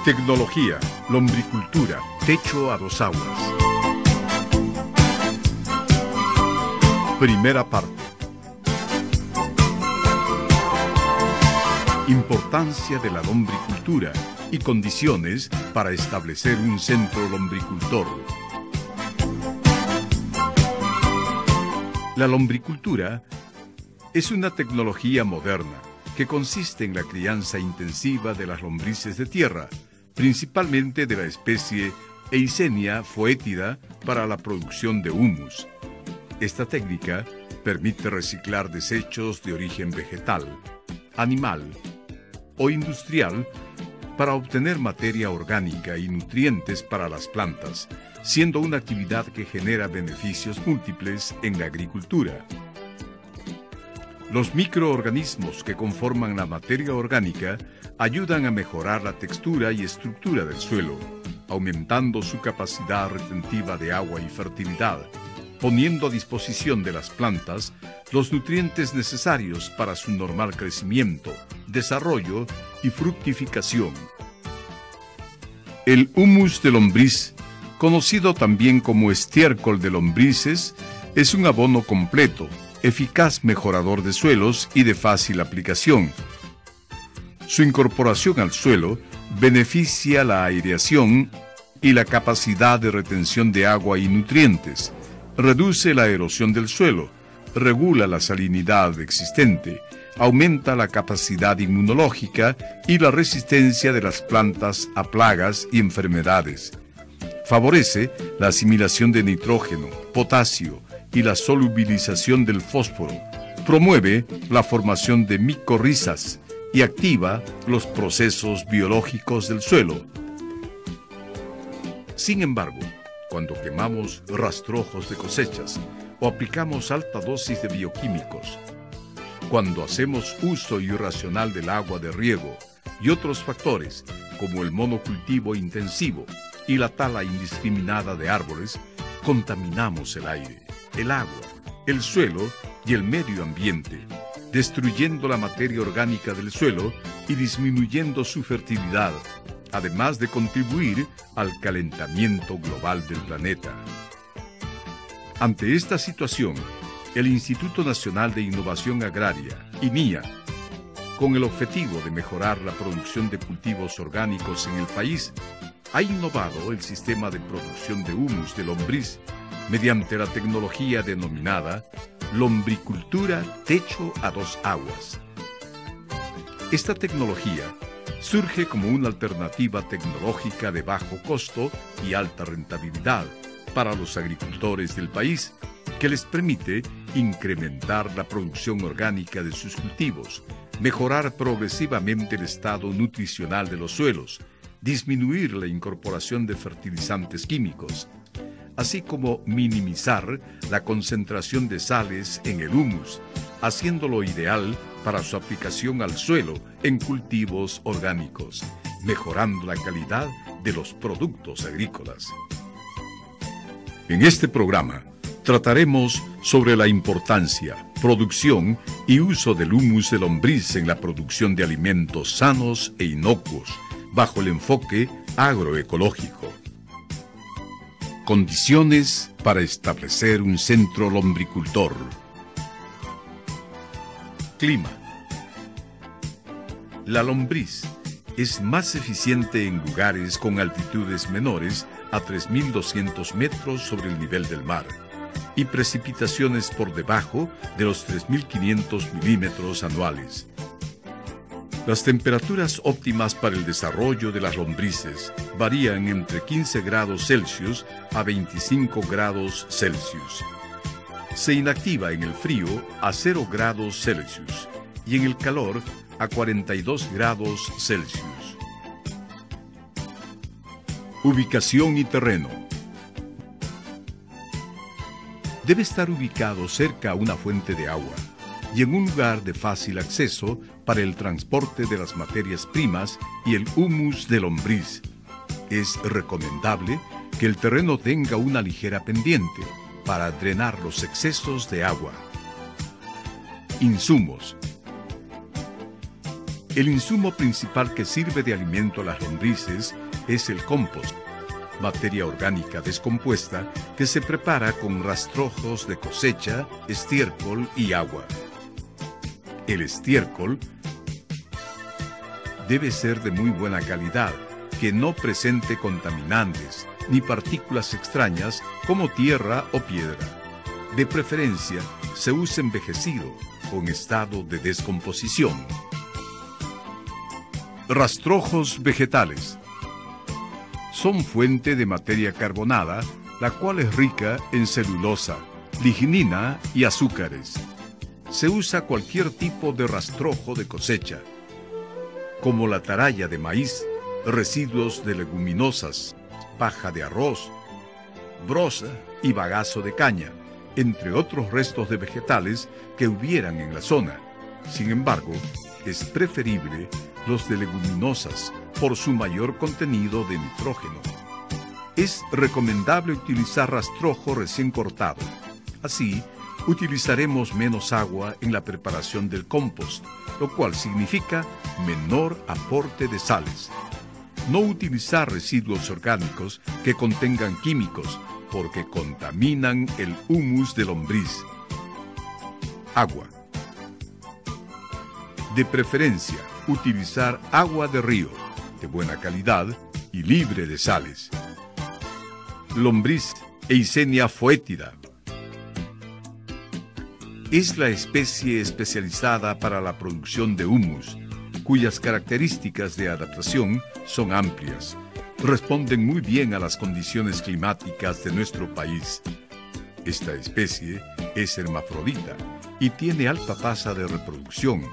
Tecnología, lombricultura, techo a dos aguas. Primera parte. Importancia de la lombricultura y condiciones para establecer un centro lombricultor. La lombricultura es una tecnología moderna que consiste en la crianza intensiva de las lombrices de tierra, principalmente de la especie Eisenia foetida para la producción de humus. Esta técnica permite reciclar desechos de origen vegetal, animal o industrial para obtener materia orgánica y nutrientes para las plantas, siendo una actividad que genera beneficios múltiples en la agricultura. Los microorganismos que conforman la materia orgánica ayudan a mejorar la textura y estructura del suelo, aumentando su capacidad retentiva de agua y fertilidad, poniendo a disposición de las plantas los nutrientes necesarios para su normal crecimiento, desarrollo y fructificación. El humus de lombriz, conocido también como estiércol de lombrices, es un abono completo, eficaz mejorador de suelos y de fácil aplicación. Su incorporación al suelo beneficia la aireación y la capacidad de retención de agua y nutrientes, reduce la erosión del suelo, regula la salinidad existente, aumenta la capacidad inmunológica y la resistencia de las plantas a plagas y enfermedades. Favorece la asimilación de nitrógeno, potasio y la solubilización del fósforo. Promueve la formación de micorrizas y activa los procesos biológicos del suelo. Sin embargo, cuando quemamos rastrojos de cosechas o aplicamos alta dosis de bioquímicos, cuando hacemos uso irracional del agua de riego y otros factores como el monocultivo intensivo y la tala indiscriminada de árboles, contaminamos el aire, el agua, el suelo y el medio ambiente, destruyendo la materia orgánica del suelo y disminuyendo su fertilidad, además de contribuir al calentamiento global del planeta. Ante esta situación, el Instituto Nacional de Innovación Agraria, INIA, con el objetivo de mejorar la producción de cultivos orgánicos en el país, ha innovado el sistema de producción de humus de lombriz mediante la tecnología denominada lombricultura techo a dos aguas. Esta tecnología surge como una alternativa tecnológica de bajo costo y alta rentabilidad para los agricultores del país, que les permite incrementar la producción orgánica de sus cultivos, mejorar progresivamente el estado nutricional de los suelos, disminuir la incorporación de fertilizantes químicos, así como minimizar la concentración de sales en el humus, haciéndolo ideal para su aplicación al suelo en cultivos orgánicos, mejorando la calidad de los productos agrícolas. En este programa trataremos sobre la importancia, producción y uso del humus de lombriz en la producción de alimentos sanos e inocuos, bajo el enfoque agroecológico. Condiciones para establecer un centro lombricultor. Clima. La lombriz es más eficiente en lugares con altitudes menores a 3.200 metros sobre el nivel del mar y precipitaciones por debajo de los 3.500 milímetros anuales. Las temperaturas óptimas para el desarrollo de las lombrices varían entre 15 grados Celsius a 25 grados Celsius. Se inactiva en el frío a 0 grados Celsius y en el calor a 42 grados Celsius. Ubicación y terreno. Debe estar ubicado cerca a una fuente de agua y en un lugar de fácil acceso para el transporte de las materias primas y el humus de lombriz. Es recomendable que el terreno tenga una ligera pendiente para drenar los excesos de agua. Insumos. El insumo principal que sirve de alimento a las lombrices es el compost, materia orgánica descompuesta que se prepara con rastrojos de cosecha, estiércol y agua. El estiércol debe ser de muy buena calidad, que no presente contaminantes ni partículas extrañas como tierra o piedra. De preferencia, se usa envejecido o en estado de descomposición. Rastrojos vegetales. Son fuente de materia carbonada, la cual es rica en celulosa, lignina y azúcares. Se usa cualquier tipo de rastrojo de cosecha, como la taralla de maíz, residuos de leguminosas, paja de arroz, broza y bagazo de caña, entre otros restos de vegetales que hubieran en la zona. Sin embargo, es preferible los de leguminosas por su mayor contenido de nitrógeno. Es recomendable utilizar rastrojo recién cortado. Así, utilizaremos menos agua en la preparación del compost, lo cual significa menor aporte de sales. No utilizar residuos orgánicos que contengan químicos, porque contaminan el humus de lombriz. Agua. De preferencia, utilizar agua de río, de buena calidad y libre de sales. Lombriz Eisenia foetida. Es la especie especializada para la producción de humus, cuyas características de adaptación son amplias. Responden muy bien a las condiciones climáticas de nuestro país. Esta especie es hermafrodita y tiene alta tasa de reproducción.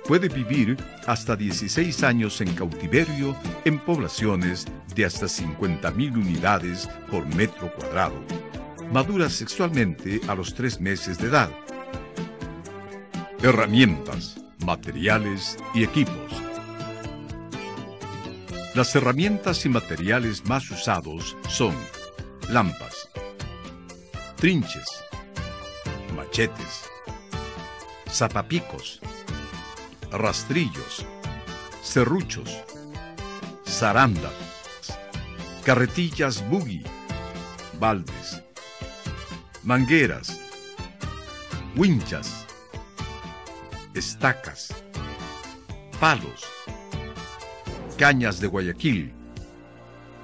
Puede vivir hasta 16 años en cautiverio en poblaciones de hasta 50.000 unidades por metro cuadrado. Madura sexualmente a los 3 meses de edad. Herramientas, materiales y equipos. Las herramientas y materiales más usados son lampas, trinches, machetes, zapapicos, rastrillos, serruchos, zarandas, carretillas buggy, baldes, mangueras, winchas, estacas, palos, cañas de Guayaquil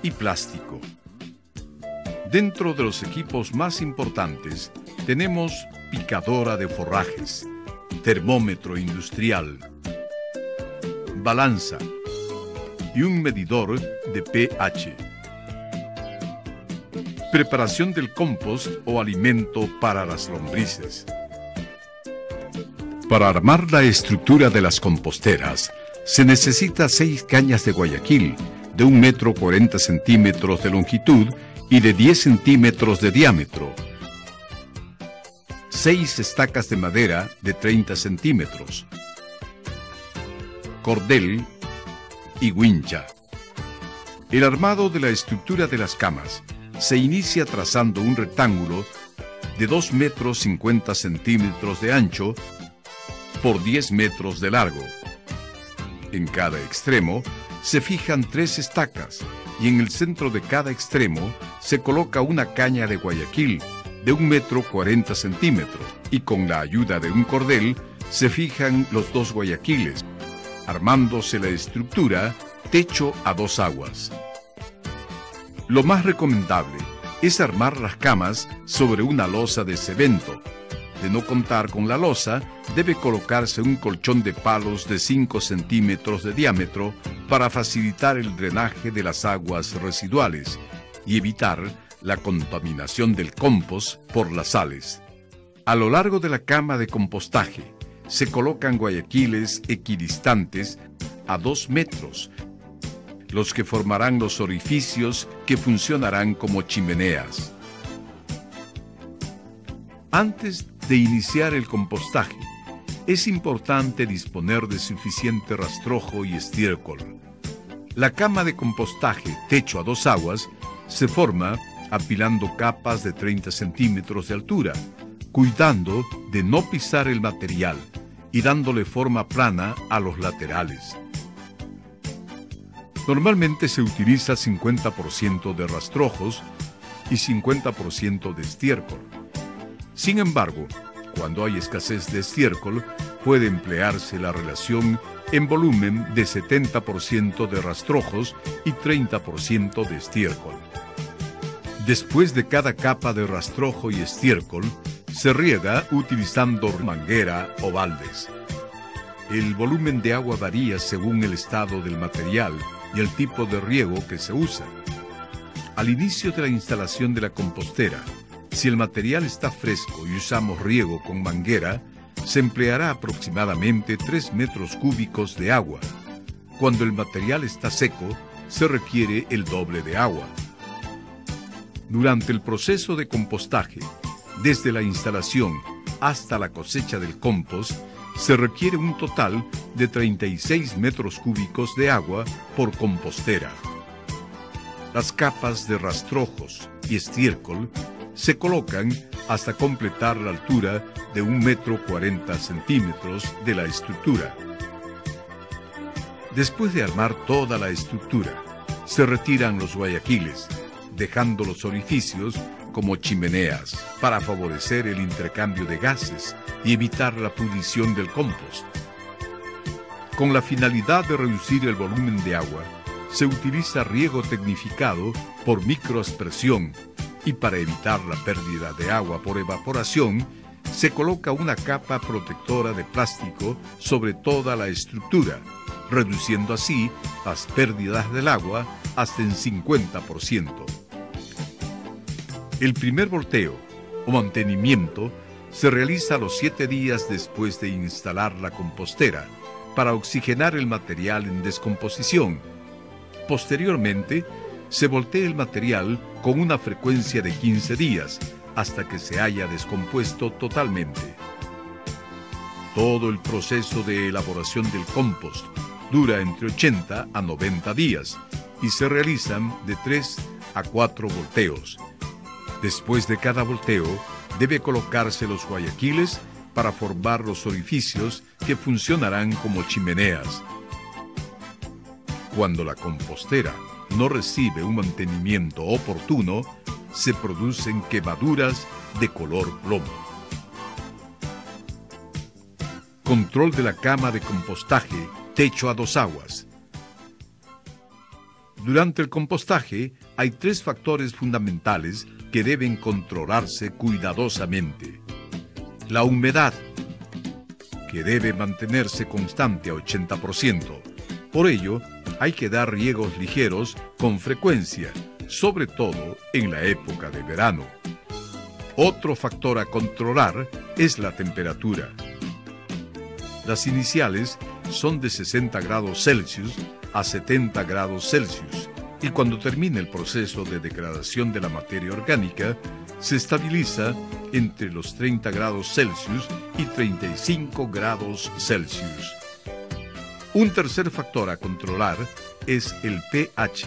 y plástico. Dentro de los equipos más importantes tenemos picadora de forrajes, termómetro industrial, balanza y un medidor de pH. Preparación del compost o alimento para las lombrices. Para armar la estructura de las composteras, se necesita 6 cañas de Guayaquil de 1,40 m de longitud y de 10 centímetros de diámetro, 6 estacas de madera de 30 centímetros, cordel y wincha. El armado de la estructura de las camas se inicia trazando un rectángulo de 2,50 m de ancho por 10 metros de largo. En cada extremo se fijan 3 estacas y en el centro de cada extremo se coloca una caña de Guayaquil de 1,40 m y con la ayuda de un cordel se fijan los 2 guayaquiles, armándose la estructura techo a 2 aguas. Lo más recomendable es armar las camas sobre una losa de cemento. De no contar con la losa, debe colocarse un colchón de palos de 5 centímetros de diámetro para facilitar el drenaje de las aguas residuales y evitar la contaminación del compost por las sales. A lo largo de la cama de compostaje se colocan guayaquiles equidistantes a 2 metros, los que formarán los orificios que funcionarán como chimeneas. Antes de iniciar el compostaje, es importante disponer de suficiente rastrojo y estiércol. La cama de compostaje techo a 2 aguas se forma apilando capas de 30 centímetros de altura, cuidando de no pisar el material y dándole forma plana a los laterales. Normalmente se utiliza 50% de rastrojos y 50% de estiércol. Sin embargo, cuando hay escasez de estiércol, puede emplearse la relación en volumen de 70% de rastrojos y 30% de estiércol. Después de cada capa de rastrojo y estiércol, se riega utilizando manguera o baldes. El volumen de agua varía según el estado del material y el tipo de riego que se usa. Al inicio de la instalación de la compostera, si el material está fresco y usamos riego con manguera, se empleará aproximadamente 3 metros cúbicos de agua. Cuando el material está seco, se requiere el doble de agua. Durante el proceso de compostaje, desde la instalación hasta la cosecha del compost, se requiere un total de 36 metros cúbicos de agua por compostera. Las capas de rastrojos y estiércol se colocan hasta completar la altura de 1,40 m de la estructura. Después de armar toda la estructura, se retiran los guayaquiles, dejando los orificios como chimeneas para favorecer el intercambio de gases y evitar la pudrición del compost. Con la finalidad de reducir el volumen de agua, se utiliza riego tecnificado por microaspersión y para evitar la pérdida de agua por evaporación, se coloca una capa protectora de plástico sobre toda la estructura, reduciendo así las pérdidas del agua hasta en 50%. El primer volteo o mantenimiento se realiza a los 7 días después de instalar la compostera para oxigenar el material en descomposición. Posteriormente, se voltea el material con una frecuencia de 15 días hasta que se haya descompuesto totalmente. Todo el proceso de elaboración del compost dura entre 80 a 90 días y se realizan de 3 a 4 volteos. Después de cada volteo, debe colocarse los guayaquiles para formar los orificios que funcionarán como chimeneas. Cuando la compostera no recibe un mantenimiento oportuno, se producen quemaduras de color plomo. Control de la cama de compostaje, techo a 2 aguas. Durante el compostaje hay 3 factores fundamentales que deben controlarse cuidadosamente. La humedad, que debe mantenerse constante a 80%. Por ello, hay que dar riegos ligeros con frecuencia, sobre todo en la época de verano. Otro factor a controlar es la temperatura. Las iniciales son de 60 grados Celsius a 70 grados Celsius y cuando termine el proceso de degradación de la materia orgánica, se estabiliza entre los 30 grados Celsius y 35 grados Celsius. Un tercer factor a controlar es el pH,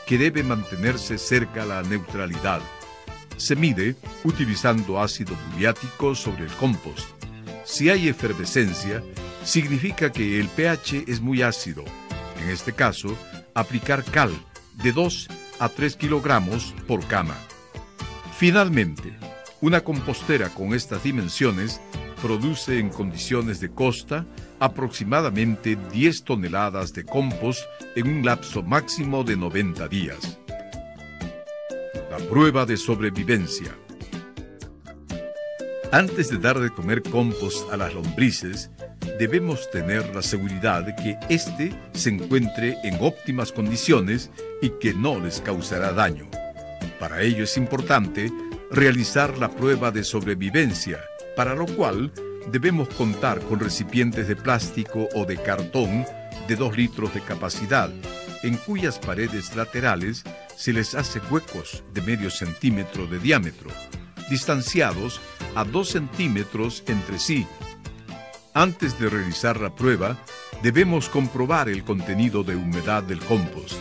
que debe mantenerse cerca a la neutralidad. Se mide utilizando ácido muriático sobre el compost. Si hay efervescencia, significa que el pH es muy ácido. En este caso, aplicar cal de 2 a 3 kilogramos por cama. Finalmente, una compostera con estas dimensiones produce en condiciones de costa aproximadamente 10 toneladas de compost en un lapso máximo de 90 días. La prueba de sobrevivencia. Antes de dar de comer compost a las lombrices, debemos tener la seguridad de que éste se encuentre en óptimas condiciones y que no les causará daño. Para ello es importante realizar la prueba de sobrevivencia, para lo cual debemos contar con recipientes de plástico o de cartón de 2 litros de capacidad, en cuyas paredes laterales se les hace huecos de medio centímetro de diámetro, distanciados a 2 centímetros entre sí. Antes de realizar la prueba, debemos comprobar el contenido de humedad del compost.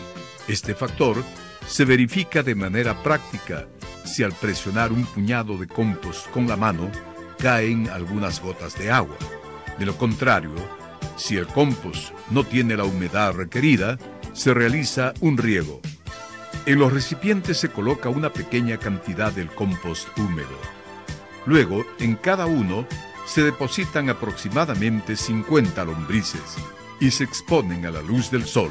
Este factor se verifica de manera práctica si al presionar un puñado de compost con la mano, caen algunas gotas de agua. De lo contrario, si el compost no tiene la humedad requerida, se realiza un riego. En los recipientes se coloca una pequeña cantidad del compost húmedo. Luego, en cada uno, se depositan aproximadamente 50 lombrices y se exponen a la luz del sol.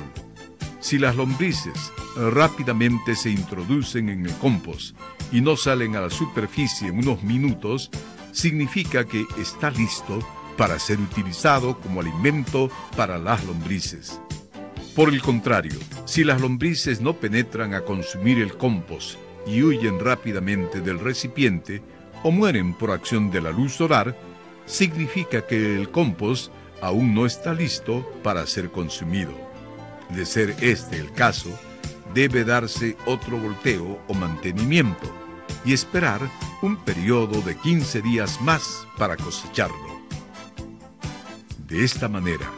Si las lombrices rápidamente se introducen en el compost y no salen a la superficie en unos minutos, significa que está listo para ser utilizado como alimento para las lombrices. Por el contrario, si las lombrices no penetran a consumir el compost y huyen rápidamente del recipiente o mueren por acción de la luz solar, significa que el compost aún no está listo para ser consumido. De ser este el caso, debe darse otro volteo o mantenimiento y esperar un periodo de 15 días más para cosecharlo. De esta manera,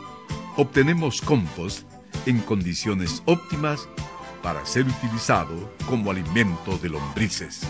obtenemos compost en condiciones óptimas para ser utilizado como alimento de lombrices.